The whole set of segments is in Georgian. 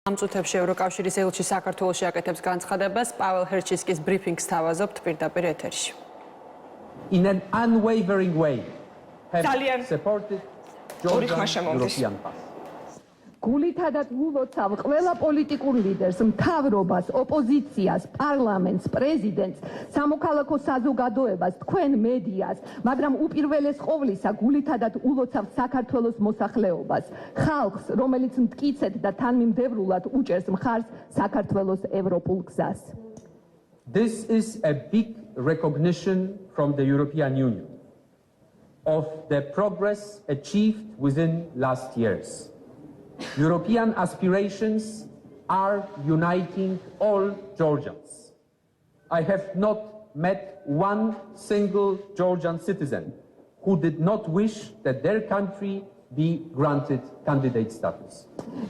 Ამწუთებში ევროკავშირის ელჩი საქართველოში აკეთებს განცხადებას, პაველ ჰერჩინსკის ბრიფინგს თავაზობთ პირდაპირ ეთერში. In an unwavering way have supported Georgia's European path. გულითადად ულოცავ ყველა პოლიტიკურ ლიდერს, მთავრობას, ოპოზიციას, პარლამენტს, პრეზიდენტს, სამოქალაქო საზოგადოებას, თქვენ მედიას, მაგრამ უპირველეს ყოვლისა გულითადად ულოცავ საქართველოს მოსახლეობას, ხალხს, რომელიც მტკიცედ და თანმიმდევრულად უჭერს მხარს საქართველოს ევროპულ გზას. This is a big recognition from the European Union of the progress achieved within last years. European aspirations are uniting all Georgians. I have not met one single Georgian citizen who did not wish that their country be granted candidate status.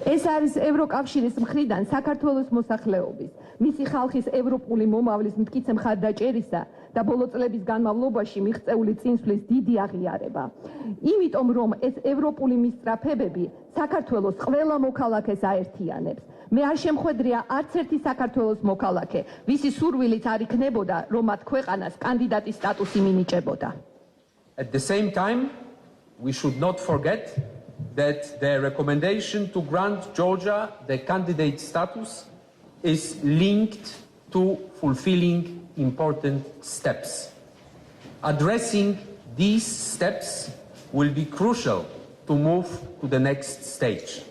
ეს არის ევროკავშირის მხრიდან საქართველოს მოსახლეობის, მისი ხალხის ევროპული მომავლის მტკიცე მხარდაჭერისა და ბოლო წლების განმავლობაში მიღწეული წინსვლის დიდი აღიარება. იმიტომ რომ ეს ევროპული მისწრაფებები საქართველოს ყველა მოქალაქეს აერთიანებს. მე არ შემხვედრია არც ერთი საქართველოს მოქალაქე, ვისი სურვილით არ იქნებოდა, რომ მათ ქვეყანას კანდიდატის სტატუსი მინიჭებოდა. At the same time, we should not forget that the recommendation to grant Georgia the candidate status is linked to fulfilling important steps. Addressing these steps will be crucial to move to the next stage.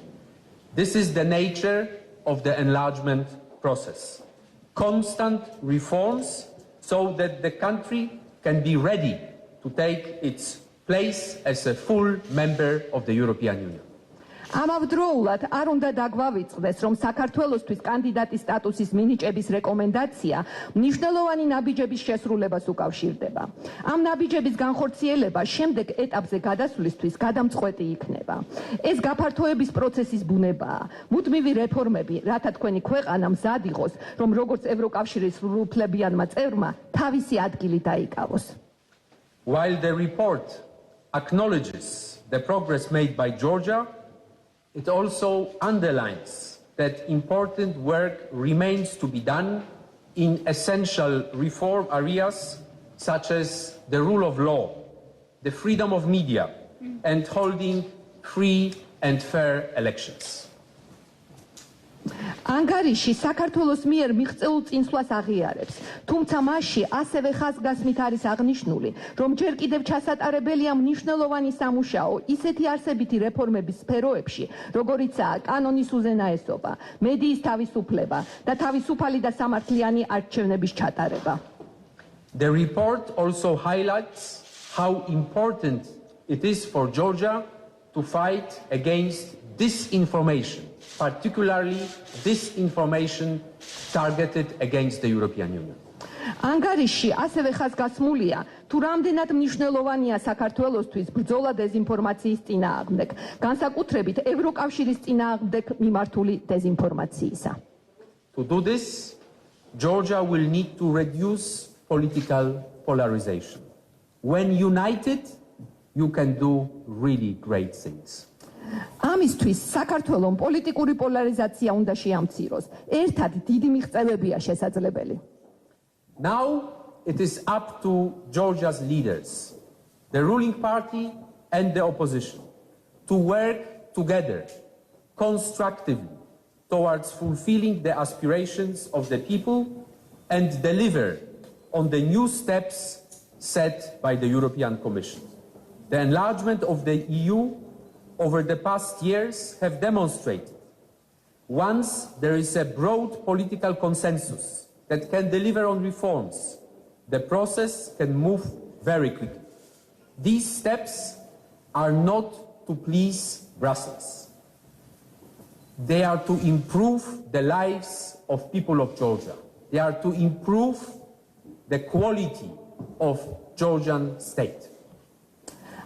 This is the nature of the enlargement process. Constant reforms so that the country can be ready to take its place as a full member of the European Union. ამავდროულად არ უნდა დაგვავიწყდეს, რომ საქართველოსთვის კანდიდატის სტატუსის მინიჭების რეკომენდაცია მნიშვნელოვანი ნაბიჯების შესრულებას უკავშირდება. ამ ნაბიჯების განხორციელება შემდეგ ეტაპზე გადასვლისთვის გადამწყვეტი იქნება. ეს გაფართოების პროცესის ბუნებაა. მუდმივი რეფორმები, რათა თქვენი ქვეყანა მზად იყოს, რომ როგორც ევროკავშირის სრულუფლებიანმა წევრმა თავისი ადგილი დაიკავოს. While the report acknowledges the progress made by Georgia, it also underlines that important work remains to be done in essential reform areas such as the rule of law, the freedom of media, and holding free and fair elections. ანგარიში საქართველოს მიერ მიღწეულ წინსვლას აღიარებს, თუმცა მასში ასევე ხაზგასმით არის აღნიშნული, რომ ჯერ კიდევ ჩასატარებელია მნიშვნელოვანი სამუშაო ისეთი არსებითი რეფორმების სფეროებში, როგორიცაა კანონის უზენაესობა, მედიის თავისუფლება და თავისუფალი და სამართლიანი არჩევნების ჩატარება. The report also highlights how important it is for Georgia to fight against disinformation, particularly disinformation targeted against the European Union. ანგარიში ასევე ხაზგასმულია, თუ რამდენად მნიშვნელოვანია საქართველოსთვის ბრძოლა დეზინფორმაციის წინააღმდეგ, განსაკუთრებით ევროკავშირის წინააღმდეგ მიმართული დეზინფორმაციისა. To do this, Georgia will need to reduce political polarization. When united, you can do really great things. ამისთვის საქართველოს პოლიტიკური პოლარიზაცია უნდა შეამციროს. ერთად დიდი მიღწევებია შესაძლებელი. Now it is up to Georgia's leaders, the ruling party and the opposition, to work together constructively towards fulfilling the aspirations of the people and deliver on the new steps set by the European Commission. The enlargement of the EU over the past years have demonstrated once there is a broad political consensus that can deliver on reforms, the process can move very quickly. These steps are not to please Brussels. They are to improve the lives of people of Georgia. They are to improve the quality of Georgian state.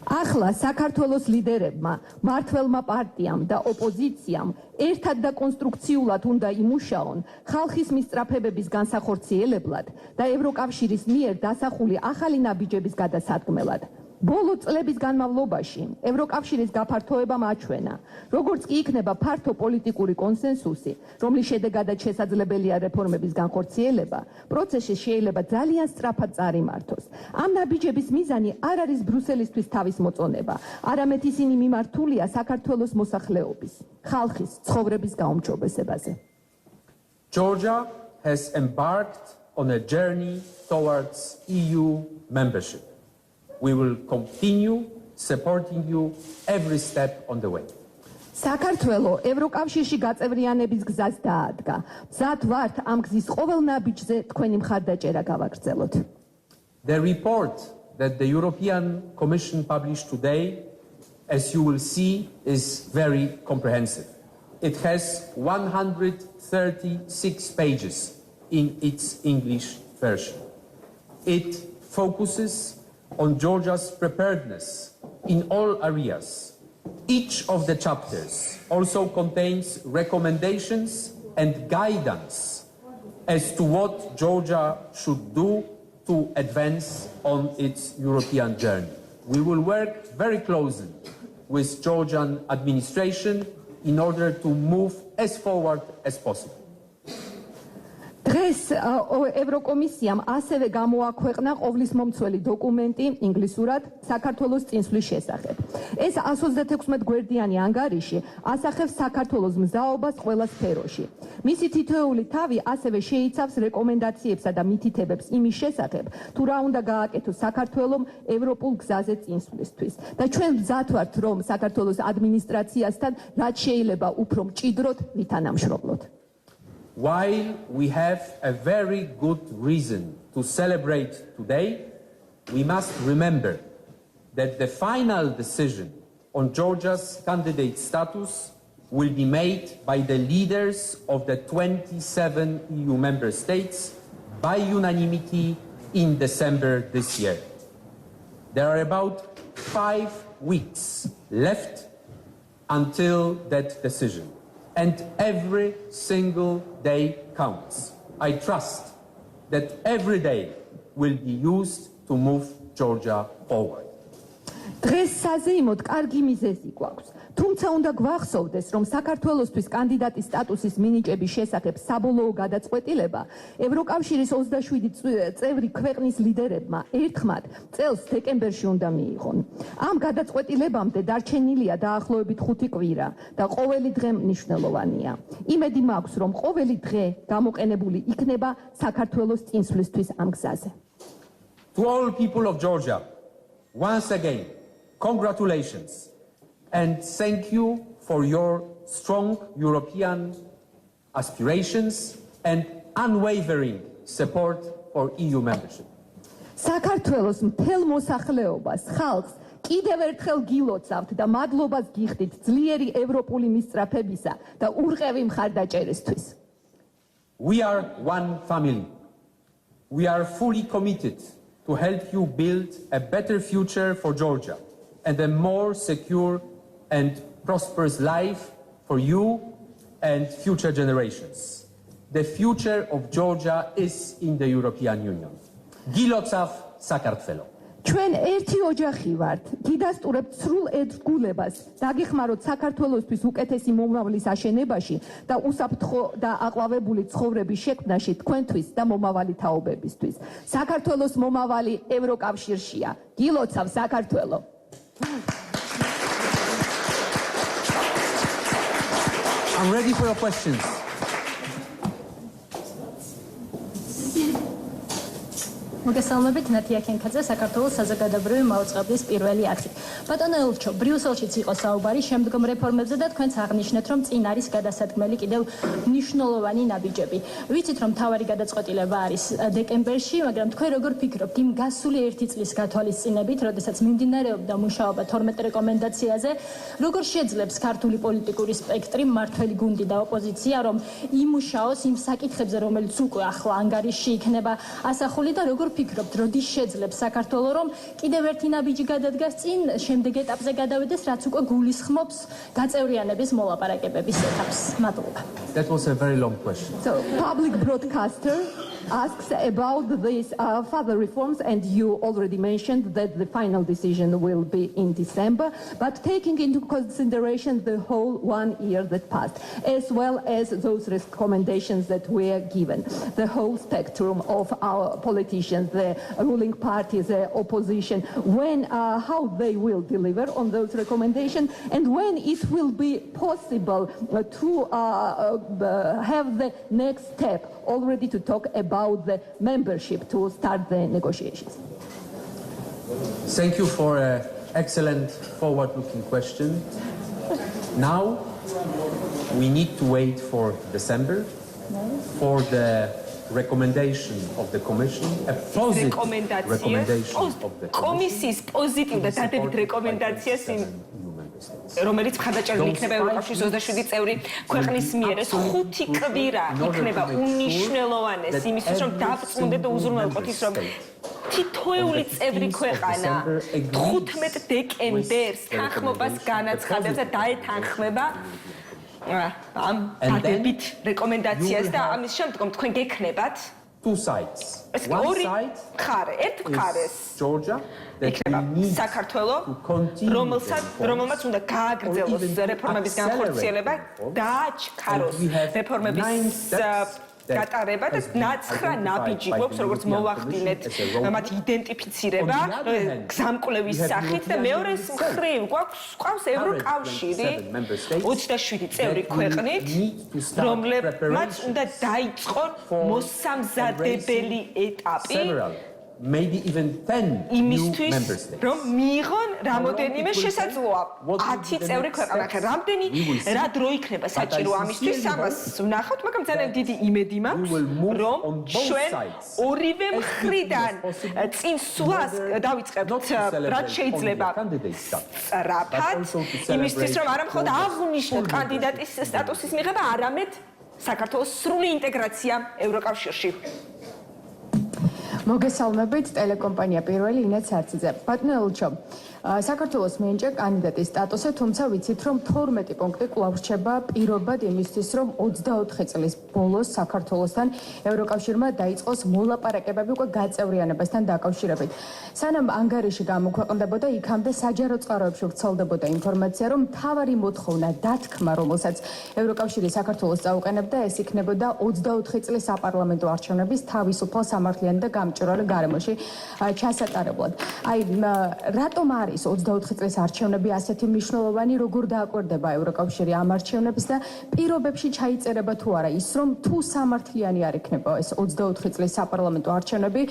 ახლა საქართველოს ლიდერებმა, მმართველმა პარტიამ და ოპოზიციამ ერთად და კონსტრუქციულად უნდა იმუშაონ ხალხის მისწრაფებების განსახორციელებლად და ევროკავშირის მიერ დასახული ახალი ნაბიჯების გადასადგმელად. ბოლო წლების განმავლობაში ევროკავშირის გაფართოებამ აჩვენა, როგორც კი იქნება ფართო პოლიტიკური კონსენსუსი, რომლის შედეგადაც შესაძლებელია რეფორმების განხორციელება, პროცესი შეიძლება ძალიან სწრაფად წარიმართოს. ამ ნაბიჯების მიზანი არ არის ბრუსელისთვის თავის მოწონება, არამედ ისინი მიმართულია საქართველოს მოსახლეობის, ხალხის ცხოვრების გაუმჯობესებაზე. Georgia has embarked on a journey towards EU membership. We will continue supporting you every step on the way. საქართველო ევროკავშირში გაწევრიანების გზას დაადგა. მზად ვართ ამ გზის ყოველ ნაბიჯზე თქვენი მხარდაჭერა გავაგრძელოთ. The report that the European Commission published today, as you will see, is very comprehensive. It has 136 pages in its English version. It focuses on Georgia's preparedness in all areas. Each of the chapters also contains recommendations and guidance as to what Georgia should do to advance on its European journey. We will work very closely with Georgian administration in order to move as forward as possible. დღეს ევროკომისიამ ასევე გამოაქვეყნა ყოვლისმომცველი დოკუმენტი ინგლისურად საქართველოს წინსვლის შესახებ. ეს 136 გვერდიანი ანგარიში ასახავს საქართველოს მზაობას ყველა სფეროში. მისი თითოეული თავი ასევე შეიცავს რეკომენდაციებსა და მითითებებს იმის შესახებ, თუ რა უნდა გააკეთოს საქართველომ ევროპულ გზაზე წინსვლისთვის. და ჩვენ მზად ვართ, რომ საქართველოს ადმინისტრაციასთან რაც შეიძლება უფრო მჭიდროდ ვითანამშრომლოთ. While we have a very good reason to celebrate today, we must remember that the final decision on Georgia's candidate status will be made by the leaders of the 27 EU member states by unanimity in December this year. There are about 5 weeks left until that decision. And every single day counts. I trust that every day will be used to move Georgia forward. დღეს საზეიმოდ კარგი მიზეზი გვაქვს. თუმცა უნდა გვახსოვდეს, რომ საქართველოსთვის კანდიდატის სტატუსის მინიჭების შესახებ საბოლოო გადაწყვეტილება ევროკავშირის 27 წევრი ქვეყნის ლიდერებმა ერთხმად წელს დეკემბერში უნდა მიიღონ. ამ გადაწყვეტილებამდე დარჩენილია დაახლოებით 5 კვირა და ყოველი დღე მნიშვნელოვანია. იმედი მაქვს, რომ ყოველი დღე გამოყენებული იქნება საქართველოს წინსვლისთვის ამ გზაზე. To all people of Georgia, once again, congratulations and thank you for your strong European aspirations and unwavering support for EU membership. საქართველოს მთელ მოსახლეობას, ხალხს კიდევ ერთხელ გილოცავთ და მადლობას გიხდით ძლიერი ევროპული მისწრაფებისა და ურყევი მხარდაჭერისთვის. We are one family. We are fully committed to help you build a better future for Georgia and a more secure and prosperous life for you and future generations. The future of Georgia is in the European Union. Gilotsav Sakartvelo. ჩვენ ერთი ოჯახი ვართ. გიდასტურებთ სრულ ერთგულებას, დაგეხმაროთ საქართველოსთვის უკეთესი მომავლის აშენებაში და უსაფრთხო და აყვავებული ცხოვრების შექმნაში თქვენთვის და მომავალი თაობებისთვის. საქართველოს მომავალი ევროკავშირშია. გილოცავ საქართველო. I'm ready for your questions. მოგესალმებით, ნათია კენკაძე, საქართველოს საზოგადოებრივი მაუწყებლის პირველი არქი. ბატონო ელჩო, ბრიუსელშიც იყო საუბარი შემდგომ რეფორმებზე და თქვენც აღნიშნეთ, რომ წინ არის გადასადგმელი კიდევ მნიშვნელოვანი ნაბიჯები. ვიცით, რომ თავარი გადაწყვეტილება არის დეკემბერში, მაგრამ თქვენ როგორ ფიქრობთ იმ გასული 1 წლის გათვალისწინებით, როდესაც მიმდინარეობდა მუშაობა 12 რეკომენდაციაზე, როგორ შეძლებს ქართული პოლიტიკური სპექტრი, მმართველი გუნდი და ოპოზიცია, რომ იმუშაოს იმ საკითხებზე, რომელიც უკვე ახლა ანგარიშში იქნება ასახული და როგორ ფიქრობთ, როდის შეძლებს საქართველოს, რომ კიდევ ერთი ნაბიჯი გადადგას წინ, შემდეგ ეტაპზე გადავიდეს, რაც უკვე გულისხმობს გაწევრიანების მოლაპარაკებების ეტაპს. მადლობა. That was a very long question. So, public broadcaster asks about these further reforms, and you already mentioned that the final decision will be in December, but taking into consideration the whole 1 year that passed, as well as those recommendations that were given, the whole spectrum of our politicians, the ruling party, the opposition, when, how they will deliver on those recommendations, and when it will be possible to have the next step already to talk about the membership, to start the negotiations. Thank you for an excellent forward-looking question. Now we need to wait for December for the recommendation of the Commission, a positive recommendation of the Commission. Positive და დადებით რეკომენდაციას რომელიც მხარდაჭერილი იქნება ევროკავშირის 27 წევრი ქვეყნის მიერ. ეს 5 კვირა იქნება უნიშნელოვანესი იმისთვის, რომ დაბრუნდეთ და უზრუნველყოთ ის, რომ თითოეული წევრი ქვეყანა 15 დეკემბერს თანხმობას განაცხადებს და დაეთანხმება ამ დადებით რეკომენდაციას და ამის შემდგომ თქვენ გექნებათ two sides. One side ერთ მხარეს Georgia იქნება საქართველო, რომელმაც უნდა გააგრძელოს რეფორმების განხორციელება, დააჩქაროს რეფორმების გატარება და 9 ნაბიჯი გვაქვს, როგორც მოვახდინეთ მათ იდენტიფიცირება გზამკვლევის სახით და მეორეს მხრივ გვაქვს ევროკავშირი 27 წევრი ქვეყნით, რომლებმაც უნდა დაიწყონ მოსამზადებელი ეტაპი maybe even 10 new member states. რომ მიიღონ რამოდენიმე შესაძლოა 10 წევრი ქვეყანა. რამდენი რა დრო იქნება საჭირო ამისთვის, ამას ვნახავთ, მაგრამ ძალიან დიდი იმედი მაქვს, რომ ჩვენ ორივე მხრიდან წინ სვლას დავიწყებთ, რაც შეიძლება სწრაფად, იმისთვის, რომ არა მხოლოდ აღვნიშნოთ კანდიდატის სტატუსის მიღება, არამედ საქართველოს სრული ინტეგრაცია ევროკავშირში. მოგესალმებით, ტელეკომპანია პირველი ინეთ სარციძე. ბატონო ელჩო, საქართველოს მიენჭა კანდიდატის სტატუსი, თუმცა ვიცით, რომ 12 პუნქტი კვლავ რჩება პირობად იმისთვის, რომ 24 წლის ბოლოს საქართველოსთან ევროკავშირმა დაიწყოს მოლაპარაკებები უკვე გაწევრიანებასთან დაკავშირებით. სანამ ანგარიში გამოქვეყნდებოდა, იქამდე საჯარო წყაროებში ვრცელდებოდა ინფორმაცია, რომ მთავარი მოთხოვნა დათქმა, რომელსაც ევროკავშირი საქართველოს წაუყენებდა, ეს იქნებოდა 24 წლის საპარლამენტო არჩევნების თავისუფალ, სამართლიანი და გამჭვირვალე გარემოში ჩასატარებლად. აი, რატომ არის 24 წლის არჩევნები ასეთი მნიშვნელოვანი, როგორ დააკვირდება ევროკავშირი ამ არჩევნებს და პირობებში ჩაიწერება თუ არა ის, რომ თუ სამართლიანი არ იქნება ეს 24 წლის საპარლამენტო არჩევნები,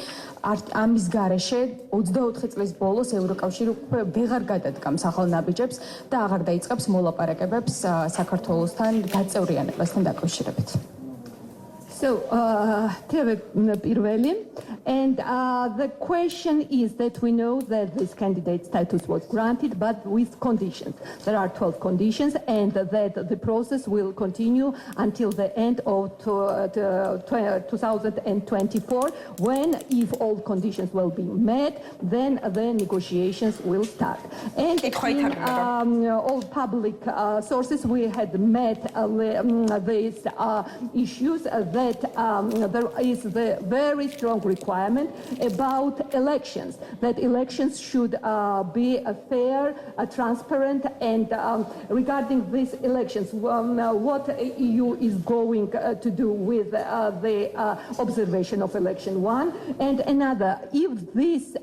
ამის გარეშე 24 წლის ბოლოს ევროკავშირი ვეღარ გადადგამს ახალ ნაბიჯებს და აღარ დაიწყებს მოლაპარაკებებს საქართველოსთან გაწევრიანებასთან დაკავშირებით. So, and the question is that we know that this candidate status was granted, but with conditions. There are 12 conditions, and that the process will continue until the end of 2024, when, if all conditions will be met, then the negotiations will start. And in all public sources, we had met these issues that there is the very strong requirement about elections, that elections should be fair, transparent, and regarding these elections, what EU is going to do with the observation of election 1, and another, if this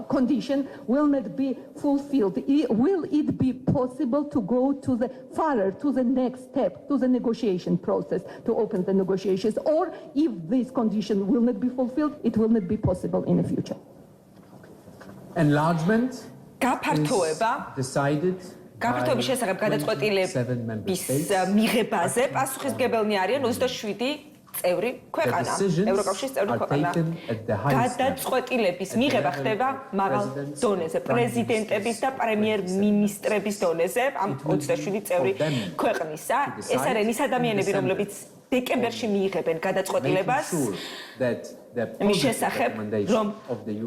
condition will not be fulfilled, will it be possible to go to the further, to the next step, to the negotiation process, to open the negotiations, or if this condition will not be fulfilled, it will not be possible in the future. Enlargement decided გაფართოების შესახებ გადაწყვეტილების მიღებაზე პასუხისმგებელნი არიან 27 წევრი ქვეყანა, ევროკავშირის წევრი ქვეყანა. გადაწყვეტილების მიღება ხდება მაღალ დონეზე, პრეზიდენტების და პრემიერ-მინისტრების დონეზე, ამ 27 წევრი ქვეყნისა. ეს არიან ის ადამიანები, რომლებიც დეკემბერში მიიღებენ გადაწყვეტილებას. მის შესახებ, რომ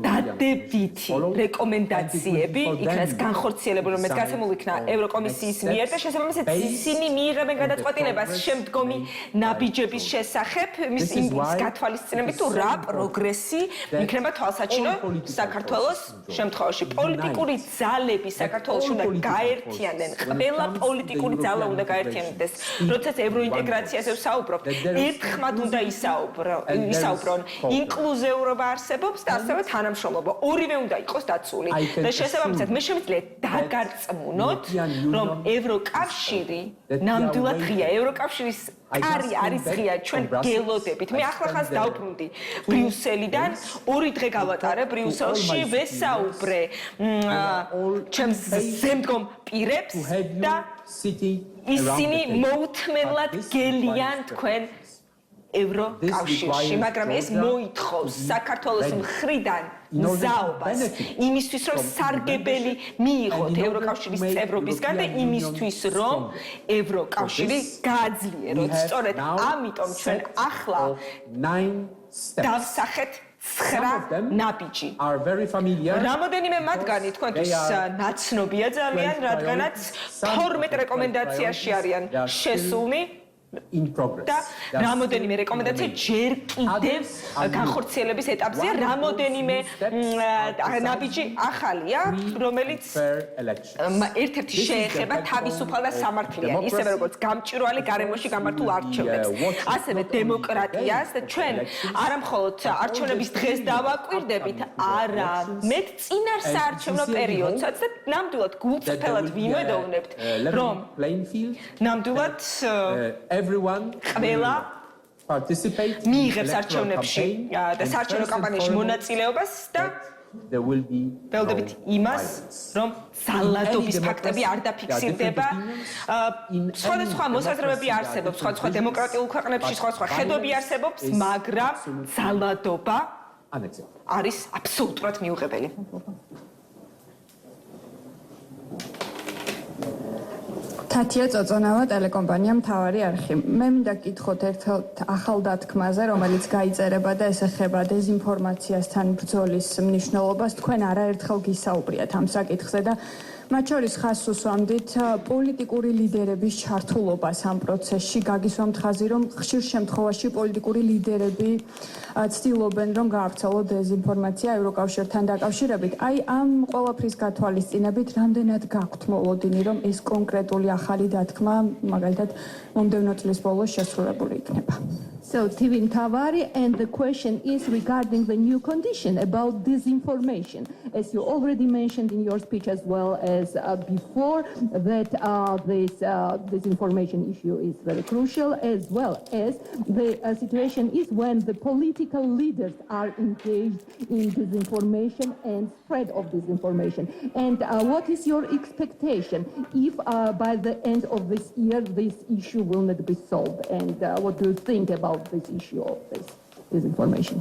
დადებითი რეკომენდაციები იქნას განხორციელებული, რომელიც გასამული იქნა ევროკომისიის მიერ და შესაბამისად ისინი მიიღებენ გადაწყვეტილებას შემდგომი ნაბიჯების შესახებ, მის გათვალისწინებით თუ რა პროგრესი იქნება თვალსაჩინო საქართველოს შემთხვევაში. პოლიტიკური ძალები საქართველოში უნდა გაერთიანდნენ, ყველა პოლიტიკური ძალა უნდა გაერთიანდეს. როდესაც ევროინტეგრაციაზე ვსაუბრობთ, ერთხმად უნდა ისაუბრონ. ინკლუზიურობა არსებობს და ასევე თანამშრომლობა. ორივე უნდა იყოს დაცული. და შესაბამისად მე შემიძლია დაგარწმუნოთ, რომ ევროკავშირი ნამდვილად ღია. ევროკავშირის კარი არის ღია ჩვენ გელოდებით. მე ახლახანს დავბრუნდი ბრიუსელიდან, 2 დღე გავატარე ბრიუსელში, ვესაუბრე ჩემს ზემდგომ პირებს და ისინი მოუთმენლად გელიან თქვენ ევროკავშირში, მაგრამ ეს მოითხოვს საქართველოს მხრიდან მზაობას იმისთვის, რომ სარგებელი მიიღოთ ევროკავშირის წევრობისგან და იმისთვის, რომ ევროკავშირი გააძლიეროთ. სწორედ ამიტომ ჩვენ ახლა დავსახეთ 9 ნაბიჯი. რამოდენიმე მათგანი თქვენთვის ნაცნობია ძალიან, რადგანაც 12 რეკომენდაციაში არიან შესულნი. და რამოდენიმე რეკომენდაცია ჯერ კიდევ განხორციელების ეტაპზეა, რამოდენიმე ნაბიჯი ახალია, რომელიც ერთ-ერთი შეეხება თავისუფალ და სამართლიან, ისევე როგორც გამჭვირვალე გარემოში გამართულ არჩევნებს, ასევე დემოკრატიას და ჩვენ არა მხოლოდ არჩევნების დღეს დავაკვირდებით, არამედ წინარ საარჩევნო პერიოდსაც და ნამდვილად გულწრფელად ვიმედოვნებთ, რომ ნამდვილად ყველა მიიღებს არჩევნებში და საარჩევნო კამპანიაში მონაწილეობას და ველოდებით იმას, რომ ძალადობის ფაქტები არ დაფიქსირდება. სხვადასხვა მოსაზრებები არსებობს, სხვადასხვა დემოკრატიულ ქვეყნებში, სხვადასხვა ხედვები არსებობს, მაგრამ ძალადობა არის აბსოლუტურად მიუღებელი. თათია წოწონავა, ტელეკომპანია მთავარი არხი. მე მინდა გკითხოთ ერთ ახალ დათქმაზე, რომელიც გაიწერება და ესახება დეზინფორმაციასთან ბრძოლის მნიშვნელობას. თქვენ არაერთხელ გისაუბრიათ ამ საკითხზე და მათ შორის ხაზს უსვამდით პოლიტიკური ლიდერების ჩართულობას ამ პროცესში. გაგისვამთ ხაზი, რომ ხშირ შემთხვევაში პოლიტიკური ლიდერები ცდილობენ, რომ გაავრცელოთ დეზინფორმაცია ევროკავშირთან დაკავშირებით. აი ამ ყველაფრის გათვალისწინებით, რამდენად გაქვთ მოლოდინი, რომ ეს კონკრეტული ახალი დათქმა, მაგალითად, მომდევნო წლის ბოლოს შესრულებული იქნება. So, Tivin Tavari, and the question is regarding the new condition about disinformation. As you already mentioned in your speech as well as before, that this disinformation issue is very crucial, as well as the situation is when the political leaders are engaged in disinformation and spread of disinformation. And what is your expectation if by the end of this year this issue will not be solved? And what do you think about this issue of this disinformation?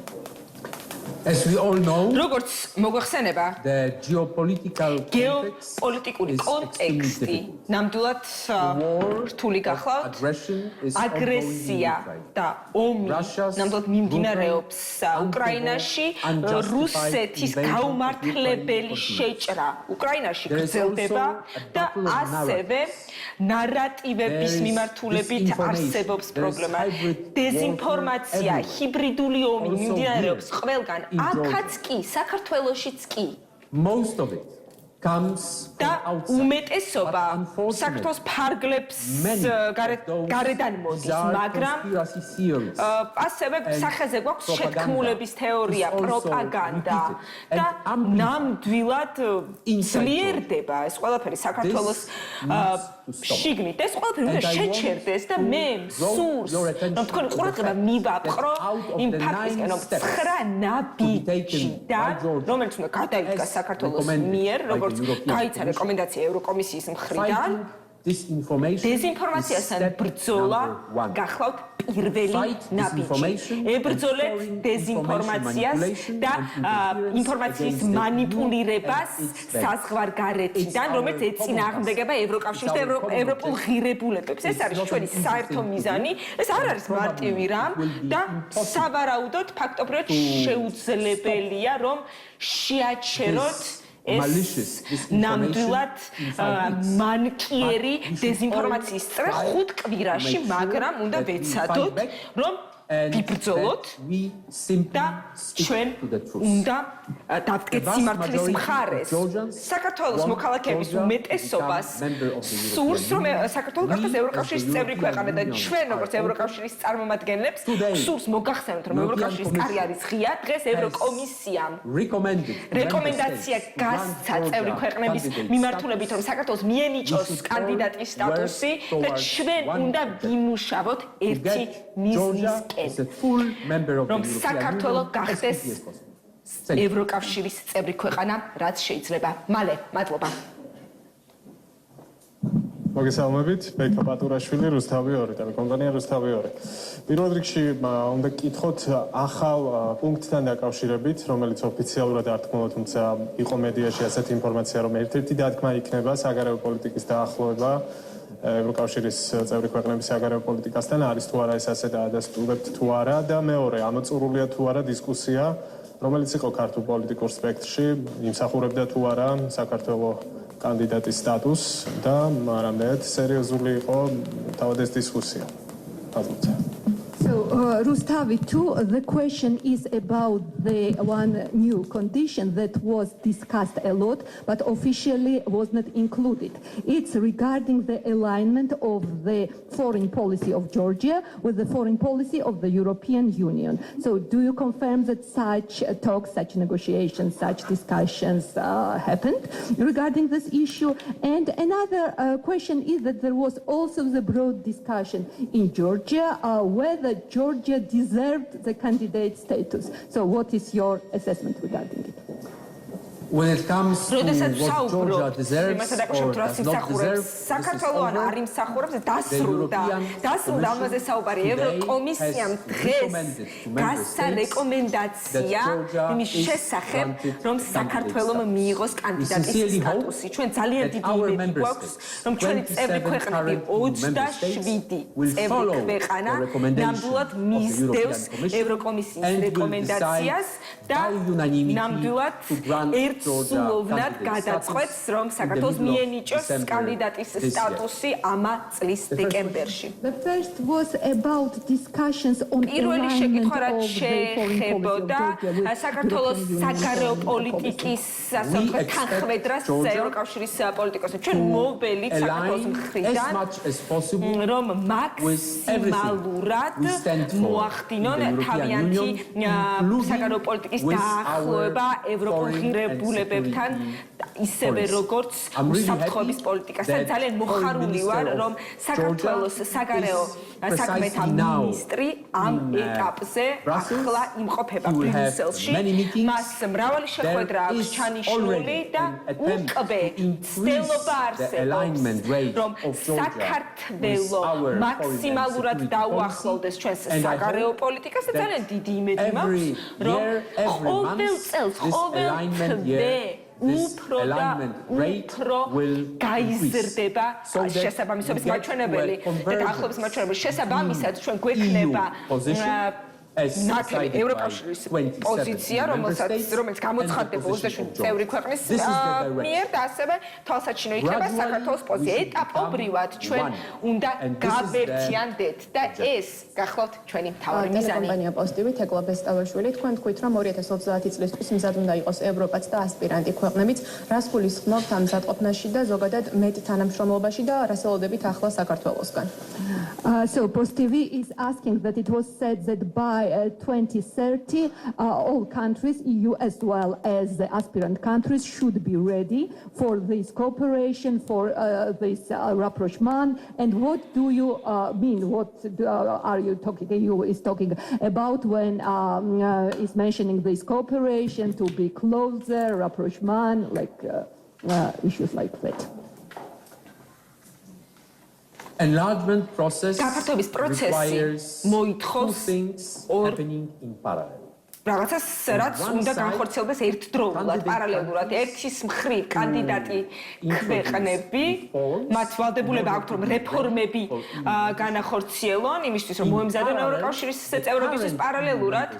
As we all know, როგორც მოგვახსენება, the geopolitical გეოპოლიტიკური კონტექსტი ნამდვილად რთული გახლავთ. აგრესია და ომი ნამდვილად მიმდინარეობს უკრაინაში. რუსეთის გაუმართლებელი შეჭრა უკრაინაში გრძელდება და ასევე ნარატივების მიმართულებით არსებობს პრობლემა. დეზინფორმაცია, ჰიბრიდული ომი მიმდინარეობს ყველგან. აქაც კი, საქართველოშიც კი. Most of it comes და from outside. უმეტესობა საქართველოს ფარგლებს გარედან მოდის, მაგრამ ასევე სახეზე გვაქვს შეთქმულების თეორია, პროპაგანდა და ნამდვილად ძლიერდება ეს ყველაფერი საქართველოს შიგნით. ეს ყველაფერი უნდა შეჩერდეს და მე მსურს, რომ თქვენი ყურადღება მივაპყრო იმ ფაქტისკენ, რომ 9 ნაბიჯიდან, რომელიც უნდა გადაიდგა საქართველოს მიერ, როგორც გაიცა რეკომენდაცია ევროკომისიის მხრიდან, დეზინფორმაციასთან ბრძოლა გახლავთ პირველი ნაბიჯი. ებრძოლეთ დეზინფორმაციას და ინფორმაციის манипуლირებას საზღვარგარეთიდან, რომელიც ეწინააღმდეგება ევროკავშირის და ევროპულ ღირებულებებს. ეს არის ჩვენი საერთო მიზანი. ეს არ არის მარტივი რამ და სავარაუდოდ ფაქტობრივად შეუძლებელია, რომ შეაჩეროთ ეს ნამდვილად მანკიერი დეზინფორმაციის წრე 5 კვირაში, მაგრამ უნდა ვეცადოთ, რომ ვიბრძოლოთ და ჩვენ უნდა დავდგეთ სიმართლის მხარეს. საქართველოს მოქალაქეების უმეტესობას სურს, რომ საქართველო გახდეს ევროკავშირის წევრი ქვეყანა და ჩვენ, როგორც ევროკავშირის წარმომადგენლებს, სურს მოგახსენოთ, რომ ევროკავშირის კარი არის ღია. დღეს ევროკომისიამ რეკომენდაცია გასცა წევრი ქვეყნების მიმართულებით, რომ საქართველოს მიენიჭოს კანდიდატის სტატუსი და ჩვენ უნდა ვიმუშავოთ ერთი მიზნისკენ. რომ საქართველო გახდეს ევროკავშირის წევრი ქვეყანა, რაც შეიძლება. მალე, მადლობა. მოგესალმებით, ბექა პატურაშვილი, რუსთავი 2, ტელეკომპანია რუსთავი 2. პირველ რიგში უნდა გკითხოთ ახალ პუნქტთან დაკავშირებით, რომელიც ოფიციალურად არ თქმულა, თუმცა იყო მედიაში ასეთი ინფორმაცია, რომ ერთ-ერთი დათქმა იქნება საგარეო პოლიტიკის დაახლოება ევროკავშირის წევრი ქვეყნების საგარეო პოლიტიკასთან, არის თუ არა ეს ასე დაადასტურებთ თუ არა და მეორე ამოწურულია თუ არა დისკუსია, რომელიც იყო ქართულ პოლიტიკურ სპექტრში, იმსახურებდა თუ არა საქართველოს კანდიდატის სტატუსს და არამედ სერიოზული იყო თავად ეს დისკუსია. Pazluce. So, Rustavi, too, the question is about the one new condition that was discussed a lot, but officially was not included. It's regarding the alignment of the foreign policy of Georgia with the foreign policy of the European Union. So, do you confirm that such talks, such negotiations, such discussions happened regarding this issue? And another question is that there was also the broad discussion in Georgia whether Georgia deserved the candidate status. So what is your assessment regarding it? When it comes to what Georgia deserves or does not deserve, საქართველოს არ იმსახურებს დასრულდა ამაზე საუბარი ევროკომისიამ დღეს გასცა რეკომენდაცია იმის შესახებ რომ საქართველოს მიიღოს კანდიდატის სტატუსი. ჩვენ ძალიან დიდი იმედი გვაქვს რომ ჩვენი წევრი ქვეყნები 27 წევრი ქვეყანა ნამდვილად მისდევს ევროკომისიის რეკომენდაციას და ნამდვილად სულოვნად გადაწყვეტს, რომ საქართველოს მიენიჭოს კანდიდატის სტატუსი ამა წლის დეკემბერში. The first was about discussions on პირველი შეკითხვა რაც შეეხებოდა საქართველოს საგარეო პოლიტიკის თანხმედრას ევროკავშირის პოლიტიკოსებს. ჩვენ მოვველით საქართველოს მხრიდან რომ მაქსიმალურად მოახდინონ თავიანთი საგარეო პოლიტიკის დაახლოება ევროპულ ღირებულებებთან ისევე როგორც უსაფრთხოების პოლიტიკასთან. ძალიან მოხარული ვარ რომ საქართველოს საგარეო საქმეთა მინისტრი ამ ეტაპზე ახლა იმყოფება ბრიუსელში. მას მრავალი შეხვედრა აქვს ჩანიშნული და უკვე ცდილობა არსებობს რომ საქართველო მაქსიმალურად დაუახლოვდეს ჩვენს საგარეო პოლიტიკას და ძალიან დიდი იმედი მაქვს რომ ყოველ წელს უფრო და უფრო გაიზრდება შესაბამისობის მაჩვენებელი და დაახლოების მაჩვენებელი. შესაბამისად ჩვენ გვექნება ნაკლები ევროკავშირის პოზიცია, რომელიც გამოცხადდება 27 წევრი ქვეყნის მიერ და ასევე თვალსაჩინო იქნება საქართველოს პოზიცია. ეტაპობრივად ჩვენ უნდა გავერთიანდეთ და ეს გახლავთ ჩვენი მთავარი მიზანი. ტელეკომპანია პოზიტივი თეკლა ბესტავაშვილი, თქვენ თქვით რომ 2030 წლისთვის მზად უნდა იყოს ევროპაც და ასპირანტი ქვეყნებიც. რას გულისხმობთ ამ მზადყოფნაში და ზოგადად მეტ თანამშრომლობაში და რას ელოდებით ახლა საქართველოსგან? So Postivi is asking that it was said that by 2030 all countries, EU as well as the aspirant countries, should be ready for this cooperation, for this rapprochement. And what do you mean? What are you talking? EU is talking about when is mentioning this cooperation to be closer, rapprochement, like issues like that. enlargement process გაფართოების პროცესი requires მოითხოვს two things happening in parallel. რაღაცას რაც უნდა განხორციელდეს ერთდროულად, პარალელურად. ერთის მხრივ კანდიდატი ქვეყნები, მათ ვალდებულება აქვთ რომ რეფორმები განახორციელონ, იმისთვის რომ მოემზადონ ევროკავშირის წევრობისთვის პარალელურად,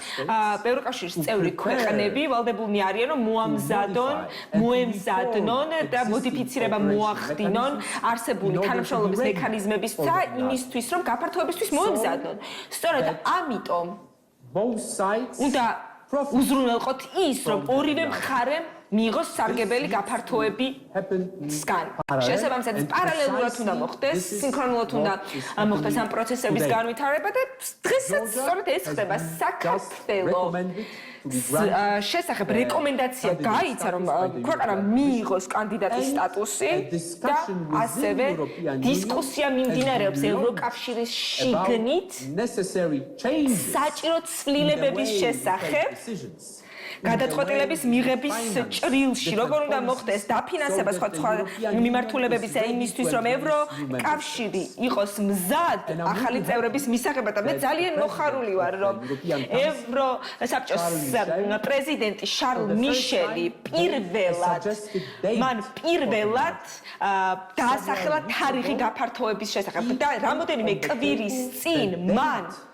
ევროკავშირის წევრი ქვეყნები ვალდებულნი არიან რომ მოემზადონ და მოდიფიცირება მოახდინონ არსებული თანამშრომლობის მექანიზმების და იმისთვის რომ გაფართოებისთვის მოემზადონ. სწორედ ამიტომ Both sides უნდა უზრუნველყოთ ის, რომ ორივე მხარემ მიიღოს სარგებელი გაფართოებისგან. შესაბამისად, პარალელურად უნდა მოხდეს, სინქრონულად უნდა მოხდეს ამ პროცესების განვითარება და დღესაც სწორედ ეს ხდება. საქართველოს შესახებ რეკომენდაცია გაიცა, რომ ქვეყანა მიიღოს კანდიდატის სტატუსი და ასევე დისკუსია მიმდინარეობს ევროკავშირის შიგნით საჭირო ცვლილებების შესახებ გადაწყვეტილების მიღების ჭრილში, როგორ უნდა მოხდეს დაფინანსება სხვა მიმართულებების იმისთვის, რომ ევროკავშირი იყოს მზად ახალი წევრების მისაღებად და მე ძალიან მოხარული ვარ, რომ ევროსაბჭოს პრეზიდენტი შარლ მიშელი პირველად დაასახელა თარიღი გაფართოების შესახებ და რამოდენიმე კვირის წინ მან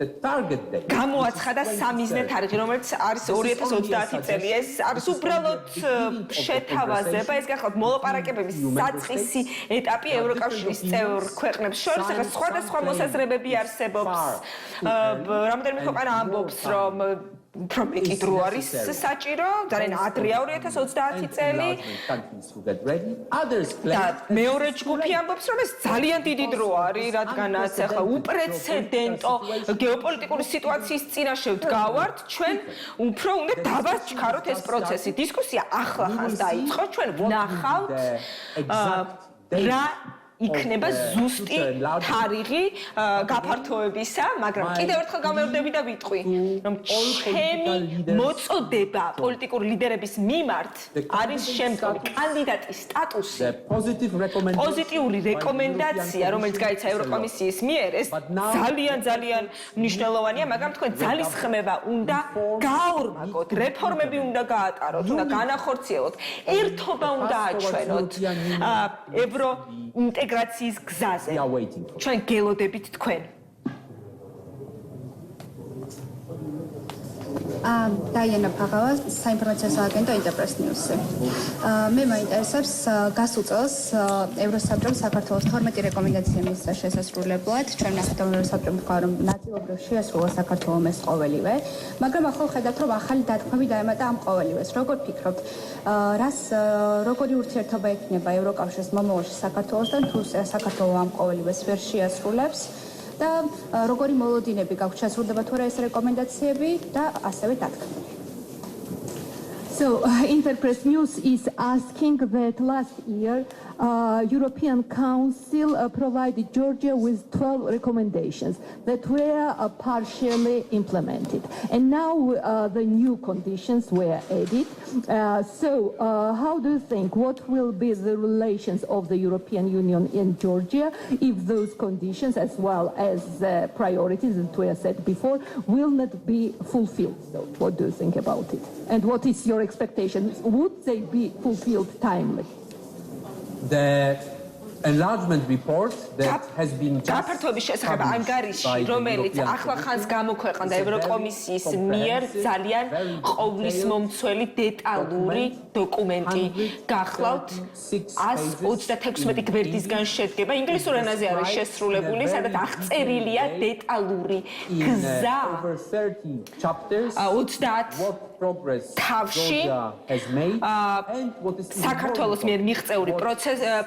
გამოაცხადა სამიზნე თარიღი, რომელიც არის 2030 წელი. ეს არის უბრალოდ შეთავაზება, ეს გახლავთ მოლაპარაკებების საწყისი ეტაპი ევროკავშირის წევრ ქვეყნებს შორის. ახლა სხვადასხვა მოსაზრებები არსებობს. რამოდენიმე ქვეყანა ამბობს, რომ უფრო მეტი დრო არის საჭირო, ძალიან ადრეა 2030 წელი. და მეორე ჯგუფი ამბობს, რომ ეს ძალიან დიდი დრო არის, რადგანაც ახლა უპრეცედენტო გეოპოლიტიკური სიტუაციის წინაშე ვდგავართ, ჩვენ უფრო უნდა დავაჩქაროთ ეს პროცესი. დისკუსია ახლა ხანს დაიწყო, ჩვენ ვნახავთ რა იქნება ზუსტი თარიღი გაფართოებისა, მაგრამ კიდევ ერთხელ გამევდები და ვიტყვი, რომ ჩემი მოწოდება პოლიტიკური ლიდერების მიმართ არის შემდგომი: კანდიდატის სტატუსი, პოზიტიური რეკომენდაცია, რომელიც გაიცა ევროკომისიის მიერ, ეს ძალიან მნიშვნელოვანია, მაგრამ თქვენ ძალისხმევა უნდა გააორმაგოთ, რეფორმები უნდა გაატაროთ, უნდა განახორციელოთ, ერთობა უნდა აჩვენოთ ინტეგრაციის გზაზე. ჩვენ გელოდებით თქვენ. დაიანა ფაღავა, საინფორმაციო სააგენტო იტოვებს ნიუსი. მე მაინტერესებს გასულ წელს ევროსაბჭომ საქართველოს 12 რეკომენდაცია მისცა შესასრულებლად. ჩვენ ვნახეთ, რომ ევროსაბჭომ თქვა, რომ ნაწილობრივ შეასრულა საქართველოს ეს ყოველივე, მაგრამ ახლა ხედავთ, რომ ახალი დათქმები დაემატა ამ ყოველივეს. როგორ ფიქრობთ, როგორი ურთიერთობა ექნება ევროკავშირის მომავალში საქართველოსთან, თუ საქართველოს ამ ყოველივეს ვერ შეასრულებს? და როგორი მოლოდინები გაქვთ შესრულდება თუ არა ეს რეკომენდაციები და ასევე დათქმები. So, Interpress News is asking that last year European Council provided Georgia with 12 recommendations that were partially implemented. And now the new conditions were added. How do you think, what will be the relations of the European Union and Georgia if those conditions, as well as the priorities that were set before, will not be fulfilled? So, what do you think about it? And what is your expectation? Would they be fulfilled timely? The enlargement report that has been გაფართოების შესახებ ანგარიში, რომელიც ახლა ხანს გამოქვეყნდა ევროკომისიის მიერ, ძალიან ყოვლისმომცველი დეტალური დოკუმენტი გახლავთ 136 გვერდისგან შედგება. ინგლისურ ენაზე არის შესრულებული, სადაც აღწერილია დეტალური გზა 30 თავში საქართველოს მიერ მიღწეული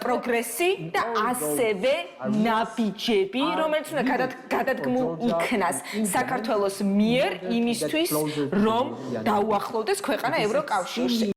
პროგრესი და ასევე ნაბიჯები, რომელიც უნდა გადადგმულ იქნას საქართველოს მიერ იმისთვის, რომ დაუახლოვდეს ქვეყანა ევროკავშირში.